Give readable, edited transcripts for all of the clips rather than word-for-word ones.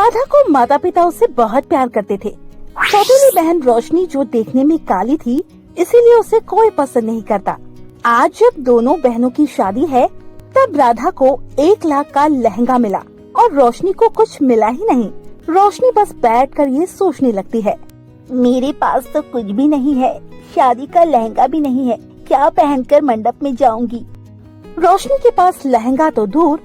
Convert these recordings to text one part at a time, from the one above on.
राधा को माता पिता उससे बहुत प्यार करते थे। सौतेली बहन रोशनी जो देखने में काली थी, इसीलिए उसे कोई पसंद नहीं करता। आज जब दोनों बहनों की शादी है, तब राधा को 1 लाख का लहंगा मिला और रोशनी को कुछ मिला ही नहीं। रोशनी बस बैठकर ये सोचने लगती है, मेरे पास तो कुछ भी नहीं है, शादी का लहंगा भी नहीं है, क्या पहनकर मंडप में जाऊंगी। रोशनी के पास लहंगा तो दूर,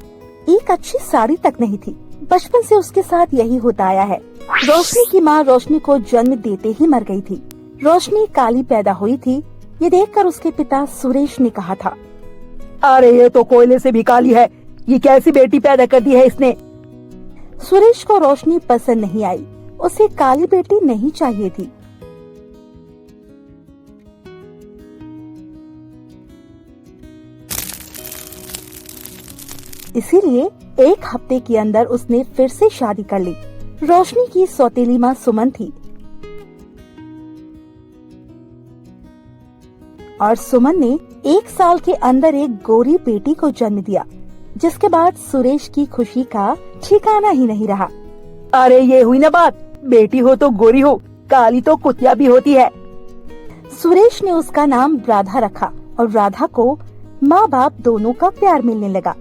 एक अच्छी साड़ी तक नहीं थी। बचपन से उसके साथ यही होता आया है। रोशनी की माँ रोशनी को जन्म देते ही मर गई थी। रोशनी काली पैदा हुई थी, ये देखकर उसके पिता सुरेश ने कहा था, अरे ये तो कोयले से भी काली है, ये कैसी बेटी पैदा कर दी है इसने। सुरेश को रोशनी पसंद नहीं आई, उसे काली बेटी नहीं चाहिए थी। इसीलिए 1 हफ्ते के अंदर उसने फिर से शादी कर ली। रोशनी की सौतेली माँ सुमन थी और सुमन ने 1 साल के अंदर एक गोरी बेटी को जन्म दिया, जिसके बाद सुरेश की खुशी का ठिकाना ही नहीं रहा। अरे ये हुई ना बात, बेटी हो तो गोरी हो, काली तो कुतिया भी होती है। सुरेश ने उसका नाम राधा रखा और राधा को माँ बाप दोनों का प्यार मिलने लगा।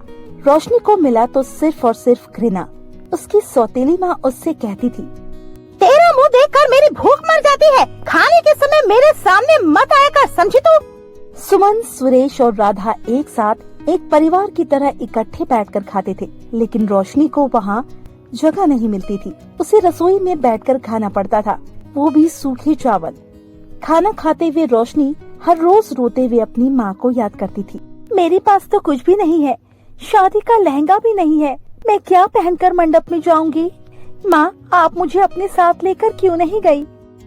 रोशनी को मिला तो सिर्फ और सिर्फ घृणा। उसकी सौतेली माँ उससे कहती थी, तेरा मुंह देखकर मेरी भूख मर जाती है, खाने के समय मेरे सामने मत आया कर, समझी तू। सुमन, सुरेश और राधा एक साथ एक परिवार की तरह इकट्ठे बैठकर खाते थे, लेकिन रोशनी को वहाँ जगह नहीं मिलती थी। उसे रसोई में बैठकर खाना पड़ता था, वो भी सूखे चावल। खाना खाते हुए रोशनी हर रोज रोते हुए अपनी माँ को याद करती थी। मेरे पास तो कुछ भी नहीं है, शादी का लहंगा भी नहीं है, मैं क्या पहनकर मंडप में जाऊंगी। माँ, आप मुझे अपने साथ लेकर क्यों नहीं गई?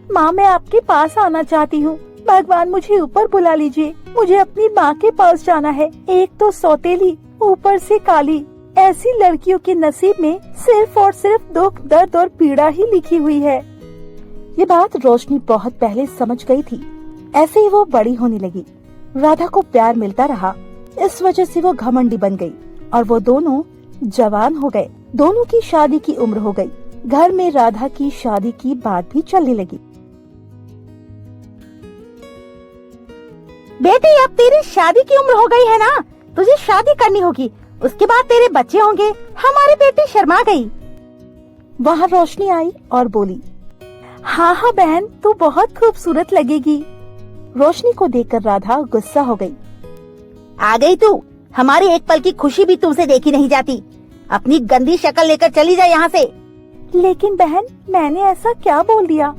माँ, मैं आपके पास आना चाहती हूँ, भगवान मुझे ऊपर बुला लीजिए, मुझे अपनी माँ के पास जाना है। एक तो सौतेली, ऊपर से काली, ऐसी लड़कियों के नसीब में सिर्फ और सिर्फ दुख, दर्द और पीड़ा ही लिखी हुई है। ये बात रोशनी बहुत पहले समझ गई थी। ऐसे ही वो बड़ी होने लगी। राधा को प्यार मिलता रहा, इस वजह से वो घमंडी बन गई और वो दोनों जवान हो गए। दोनों की शादी की उम्र हो गई। घर में राधा की शादी की बात भी चलने लगी। बेटी, अब तेरी शादी की उम्र हो गई है ना, तुझे शादी करनी होगी, उसके बाद तेरे बच्चे होंगे। हमारी बेटी शर्मा गई। वहाँ रोशनी आई और बोली, हाँ हाँ बहन, तू बहुत खूबसूरत लगेगी। रोशनी को देखकर राधा गुस्सा हो गई। आ गई तू, हमारी एक पल की खुशी भी तुमसे देखी नहीं जाती। अपनी गंदी शक्ल लेकर चली जा यहाँ से। लेकिन बहन, मैंने ऐसा क्या बोल दिया?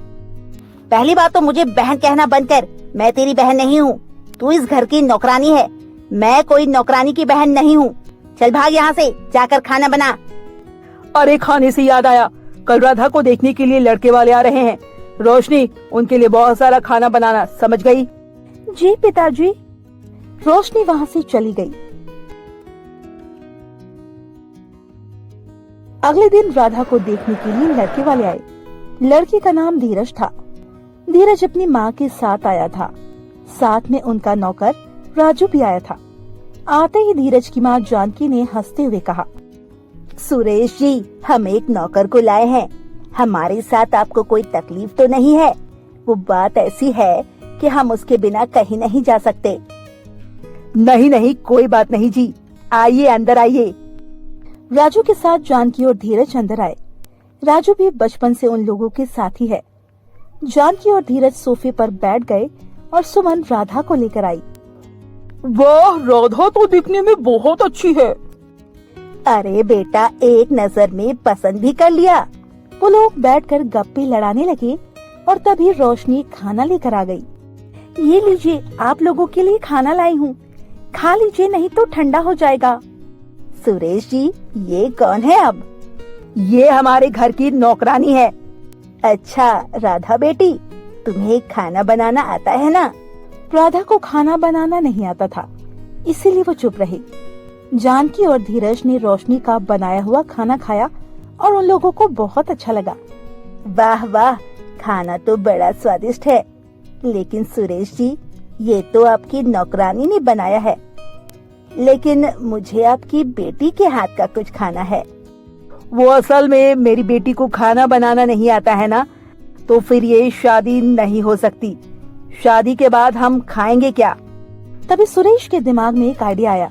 पहली बात तो मुझे बहन कहना बंद कर, मैं तेरी बहन नहीं हूँ, तू इस घर की नौकरानी है, मैं कोई नौकरानी की बहन नहीं हूँ। चल भाग यहाँ से, जाकर खाना बना। अरे खाने से याद आया, कल राधा को देखने के लिए लड़के वाले आ रहे हैं। रोशनी, उनके लिए बहुत सारा खाना बनाना, समझ गई? जी पिताजी। रोशनी वहाँ से चली गई। अगले दिन राधा को देखने के लिए लड़के वाले आए। लड़के का नाम धीरज था। धीरज अपनी माँ के साथ आया था, साथ में उनका नौकर राजू भी आया था। आते ही धीरज की माँ जानकी ने हंसते हुए कहा, सुरेश जी, हम एक नौकर को लाए हैं, हमारे साथ आपको कोई तकलीफ तो नहीं है? वो बात ऐसी है कि हम उसके बिना कहीं नहीं जा सकते। नहीं नहीं, कोई बात नहीं जी, आइए अंदर आइए। राजू के साथ जानकी और धीरज अंदर आए। राजू भी बचपन से उन लोगों के साथ ही है। जानकी और धीरज सोफे पर बैठ गए और सुमन राधा को लेकर आई। वाह, राधा तो दिखने में बहुत अच्छी है। अरे बेटा, एक नजर में पसंद भी कर लिया। वो लोग बैठकर गप्पे लड़ाने लगे और तभी रोशनी खाना लेकर आ गई। ये लीजिए, आप लोगों के लिए खाना लाई हूँ, खा लीजिए, नहीं तो ठंडा हो जाएगा। सुरेश जी, ये कौन है अब? ये हमारे घर की नौकरानी है। अच्छा राधा बेटी, तुम्हें खाना बनाना आता है ना? राधा को खाना बनाना नहीं आता था, इसीलिए वो चुप रही। जानकी और धीरज ने रोशनी का बनाया हुआ खाना खाया और उन लोगों को बहुत अच्छा लगा। वाह वाह, खाना तो बड़ा स्वादिष्ट है, लेकिन सुरेश जी, ये तो आपकी नौकरानी ने बनाया है, लेकिन मुझे आपकी बेटी के हाथ का कुछ खाना है। वो असल में मेरी बेटी को खाना बनाना नहीं आता है ना, तो फिर ये शादी नहीं हो सकती। शादी के बाद हम खाएंगे क्या? तभी सुरेश के दिमाग में एक आइडिया आया।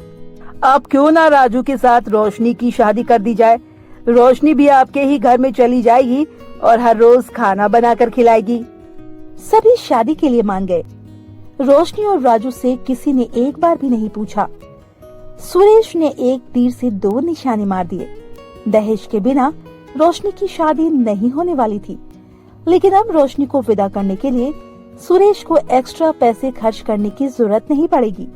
अब क्यों ना राजू के साथ रोशनी की शादी कर दी जाए। रोशनी भी आपके ही घर में चली जाएगी और हर रोज खाना बनाकर खिलाएगी। सभी शादी के लिए मान गए। रोशनी और राजू से किसी ने एक बार भी नहीं पूछा। सुरेश ने एक तीर से 2 निशाने मार दिए। दहेज के बिना रोशनी की शादी नहीं होने वाली थी, लेकिन अब रोशनी को विदा करने के लिए सुरेश को एक्स्ट्रा पैसे खर्च करने की जरूरत नहीं पड़ेगी।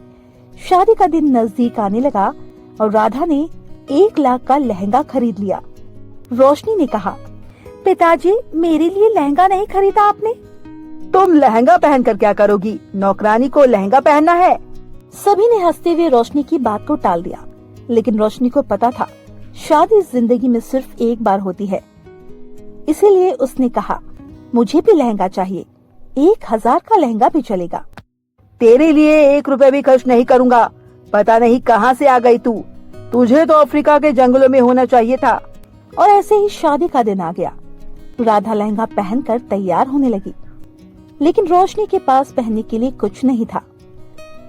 शादी का दिन नजदीक आने लगा और राधा ने 1 लाख का लहंगा खरीद लिया। रोशनी ने कहा, पिताजी मेरे लिए लहंगा नहीं खरीदा आपने? तुम लहंगा पहनकर क्या करोगी? नौकरानी को लहंगा पहनना है। सभी ने हंसते हुए रोशनी की बात को टाल दिया, लेकिन रोशनी को पता था शादी जिंदगी में सिर्फ एक बार होती है। इसीलिए उसने कहा, मुझे भी लहंगा चाहिए, 1000 का लहंगा भी चलेगा। तेरे लिए 1 रुपए भी खर्च नहीं करूंगा। पता नहीं कहाँ से आ गई तू। तुझे तो अफ्रीका के जंगलों में होना चाहिए था। और ऐसे ही शादी का दिन आ गया। राधा लहंगा पहनकर तैयार होने लगी, लेकिन रोशनी के पास पहनने के लिए कुछ नहीं था।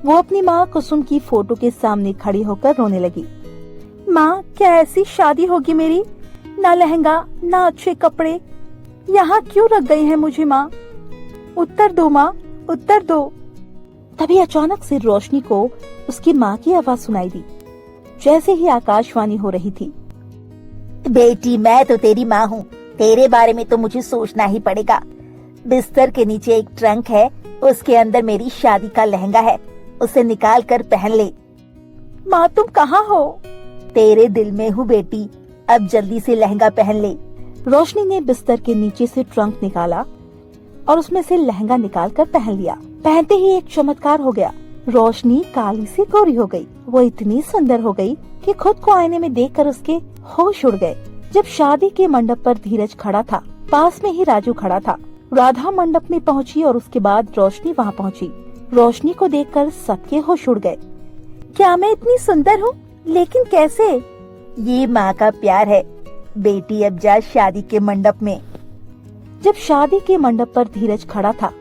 वो अपनी माँ कुसुम की फोटो के सामने खड़ी होकर रोने लगी। माँ, क्या ऐसी शादी होगी मेरी? ना लहंगा, ना अच्छे कपड़े। यहाँ क्यों रख गई है मुझे माँ? उत्तर दो माँ, उत्तर दो। तभी अचानक से रोशनी को उसकी माँ की आवाज सुनाई दी, जैसे ही आकाशवाणी हो रही थी। बेटी, मैं तो तेरी माँ हूँ, तेरे बारे में तो मुझे सोचना ही पड़ेगा। बिस्तर के नीचे एक ट्रंक है, उसके अंदर मेरी शादी का लहंगा है, उसे निकाल कर पहन ले। माँ, तुम कहाँ हो? तेरे दिल में हूँ बेटी, अब जल्दी से लहंगा पहन ले। रोशनी ने बिस्तर के नीचे से ट्रंक निकाला और उसमें से लहंगा निकाल कर पहन लिया। पहनते ही एक चमत्कार हो गया। रोशनी काली से गोरी हो गई। वो इतनी सुंदर हो गई कि खुद को आईने में देखकर उसके होश उड़ गए। जब शादी के मंडप पर धीरज खड़ा था, पास में ही राजू खड़ा था। राधा मंडप में पहुंची और उसके बाद रोशनी वहां पहुंची। रोशनी को देखकर सबके होश उड़ गए। क्या मैं इतनी सुंदर हूँ? लेकिन कैसे? ये माँ का प्यार है बेटी, अब जा शादी के मंडप में। जब शादी के मंडप पर धीरज खड़ा था,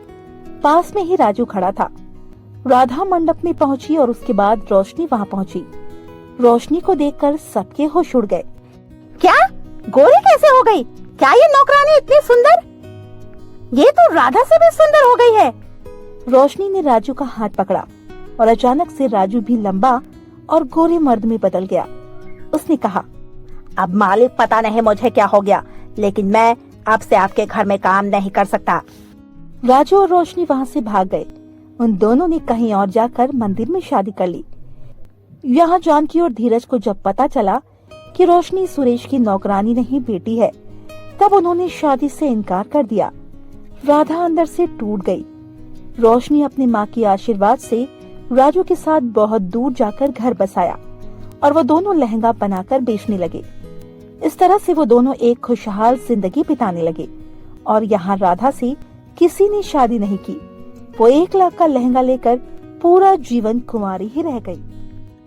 पास में ही राजू खड़ा था। राधा मंडप में पहुंची और उसके बाद रोशनी वहां पहुंची। रोशनी को देखकर सबके होश उड़ गए। क्या? गोरी कैसे हो गई? क्या ये नौकरानी इतनी सुंदर? ये तो राधा से भी सुंदर हो गई है। रोशनी ने राजू का हाथ पकड़ा और अचानक से राजू भी लंबा और गोरे मर्द में बदल गया। उसने कहा, अब मालिक पता नहीं मुझे क्या हो गया, लेकिन मैं अब से आपके घर में काम नहीं कर सकता। राजू और रोशनी वहाँ से भाग गए। उन दोनों ने कहीं और जाकर मंदिर में शादी कर ली। यहाँ जानकी और धीरज को जब पता चला कि रोशनी सुरेश की नौकरानी नहीं बेटी है, तब उन्होंने शादी से इनकार कर दिया। राधा अंदर से टूट गई। रोशनी अपनी माँ की आशीर्वाद से राजू के साथ बहुत दूर जाकर घर बसाया और वो दोनों लहंगा बनाकर बेचने लगे। इस तरह से वो दोनों एक खुशहाल जिंदगी बिताने लगे और यहाँ राधा से किसी ने शादी नहीं की। वो 1 लाख का लहंगा लेकर पूरा जीवन कुंवारी ही रह गई।